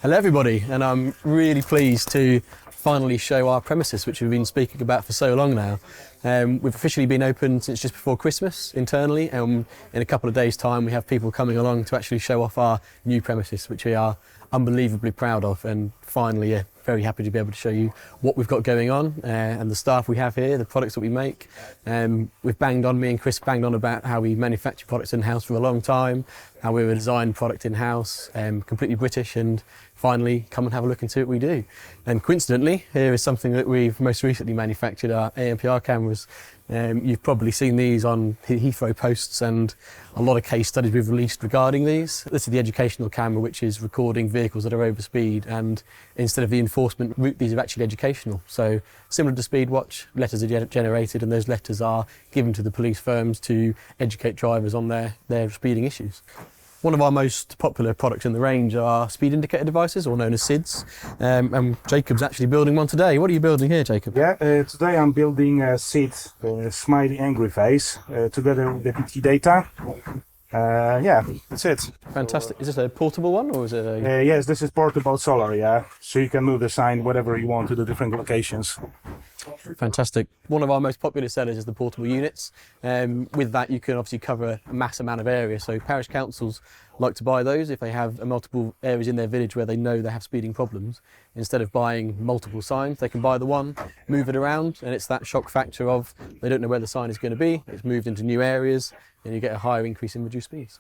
Hello everybody, and I'm really pleased to finally show our premises, which we've been speaking about for so long now. We've officially been open since just before Christmas internally, and in a couple of days' time we have people coming along to actually show off our new premises, which we are unbelievably proud of, and finally very happy to be able to show you what we've got going on and the staff we have here, the products that we make. Me and Chris banged on about how we manufacture products in-house for a long time, how we design product in-house, completely British, and finally come and have a look and see what we do. And coincidentally, here is something that we've most recently manufactured, our ANPR cameras. You've probably seen these on Heathrow posts and a lot of case studies we've released regarding these. This is the educational camera, which is recording vehicles that are over speed, and instead of the enforcement route, these are actually educational. So similar to Speed Watch, letters are generated, and those letters are given to the police firms to educate drivers on their speeding issues. One of our most popular products in the range are speed indicator devices, or known as SIDs. And Jacob's actually building one today. What are you building here, Jacob? Yeah, today I'm building a SID, smiley angry face, together with the PT data. Yeah, that's it. Fantastic. Is this a portable one, or is it a... Yes, this is portable solar, yeah. So you can move the sign whatever you want to the different locations. Fantastic. One of our most popular sellers is the portable units. With that, you can obviously cover a mass amount of area. So parish councils like to buy those if they have multiple areas in their village where they know they have speeding problems. Instead of buying multiple signs, they can buy the one, move it around, and it's that shock factor of they don't know where the sign is going to be. It's moved into new areas, and you get a higher increase in reduced speeds.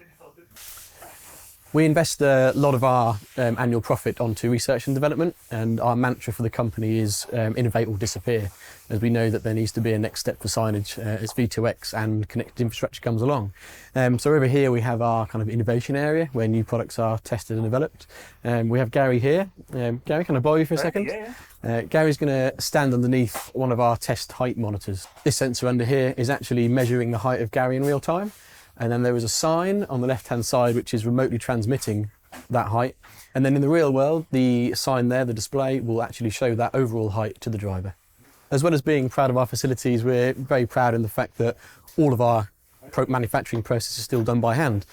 We invest a lot of our annual profit onto research and development, and our mantra for the company is innovate or disappear, as we know that there needs to be a next step for signage as V2X and connected infrastructure comes along. So over here we have our kind of innovation area where new products are tested and developed. We have Gary here. Gary, can I borrow you for a second? Yeah. Gary's going to stand underneath one of our test height monitors. This sensor under here is actually measuring the height of Gary in real time. And then there is a sign on the left-hand side which is remotely transmitting that height. And then in the real world, the sign there, the display, will actually show that overall height to the driver. As well as being proud of our facilities, we're very proud in the fact that all of our manufacturing process is still done by hand.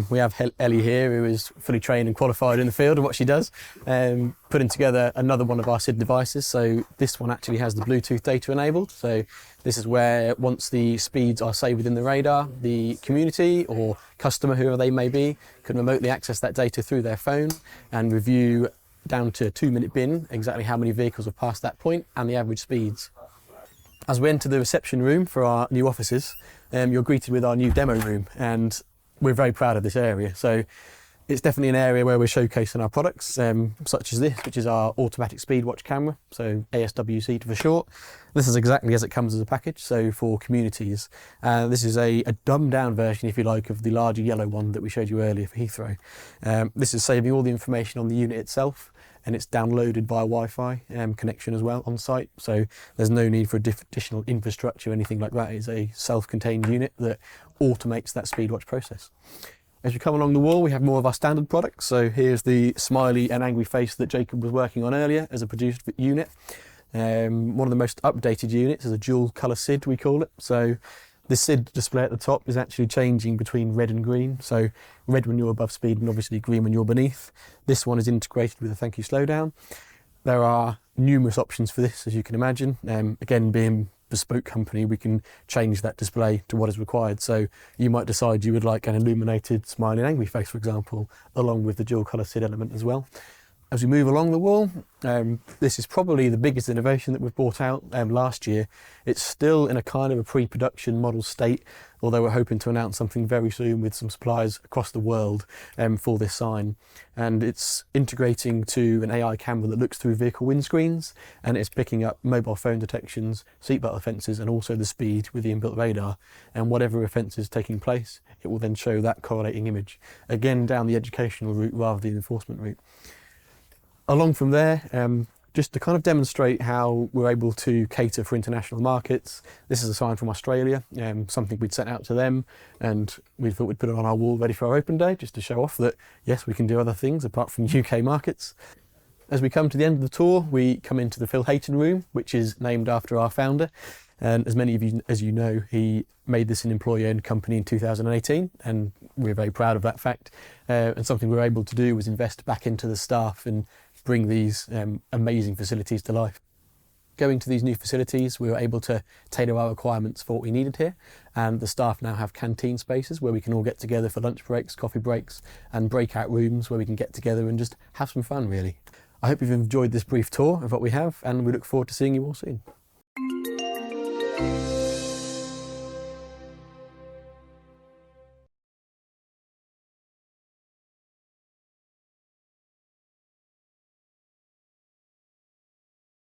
We have Ellie here, who is fully trained and qualified in the field of what she does, putting together another one of our SID devices. So this one actually has the Bluetooth data enabled. So this is where once the speeds are saved within the radar, the community or customer, whoever they may be, can remotely access that data through their phone and review down to a 2-minute bin exactly how many vehicles have passed that point and the average speeds. As we enter the reception room for our new offices, you're greeted with our new demo room, and we're very proud of this area. So it's definitely an area where we're showcasing our products, such as this, which is our automatic speed watch camera, so ASWC for short. This is exactly as it comes as a package, so for communities. This is a dumbed down version, if you like, of the larger yellow one that we showed you earlier for Heathrow. This is saving all the information on the unit itself, and it's downloaded via Wi-Fi connection as well on site. So there's no need for additional infrastructure or anything like that. It's a self-contained unit that automates that speed watch process. As we come along the wall, we have more of our standard products. So here's the smiley and angry face that Jacob was working on earlier as a produced unit. One of the most updated units is a dual colour SID, we call it. So the SID display at the top is actually changing between red and green. So red when you're above speed and obviously green when you're beneath. This one is integrated with a thank you slowdown. There are numerous options for this, as you can imagine. Again, being a bespoke company, we can change that display to what is required. So you might decide you would like an illuminated smiling angry face, for example, along with the dual colour SID element as well. As we move along the wall, this is probably the biggest innovation that we've brought out last year. It's still in a kind of a pre-production model state, although we're hoping to announce something very soon with some suppliers across the world for this sign. And it's integrating to an AI camera that looks through vehicle windscreens, and it's picking up mobile phone detections, seatbelt offences, and also the speed with the inbuilt radar. And whatever offence is taking place, it will then show that correlating image. Again, down the educational route rather than the enforcement route. Along from there, just to kind of demonstrate how we're able to cater for international markets, this is a sign from Australia, something we'd sent out to them, and we thought we'd put it on our wall ready for our open day, just to show off that, yes, we can do other things apart from UK markets. As we come to the end of the tour, we come into the Phil Hayton room, which is named after our founder. And as many of you as you know, he made this an employee-owned company in 2018, and we're very proud of that fact. And something we were able to do was invest back into the staff and bring these amazing facilities to life. Going to these new facilities, we were able to tailor our requirements for what we needed here, and the staff now have canteen spaces where we can all get together for lunch breaks, coffee breaks, and breakout rooms where we can get together and just have some fun, really. I hope you've enjoyed this brief tour of what we have, and we look forward to seeing you all soon.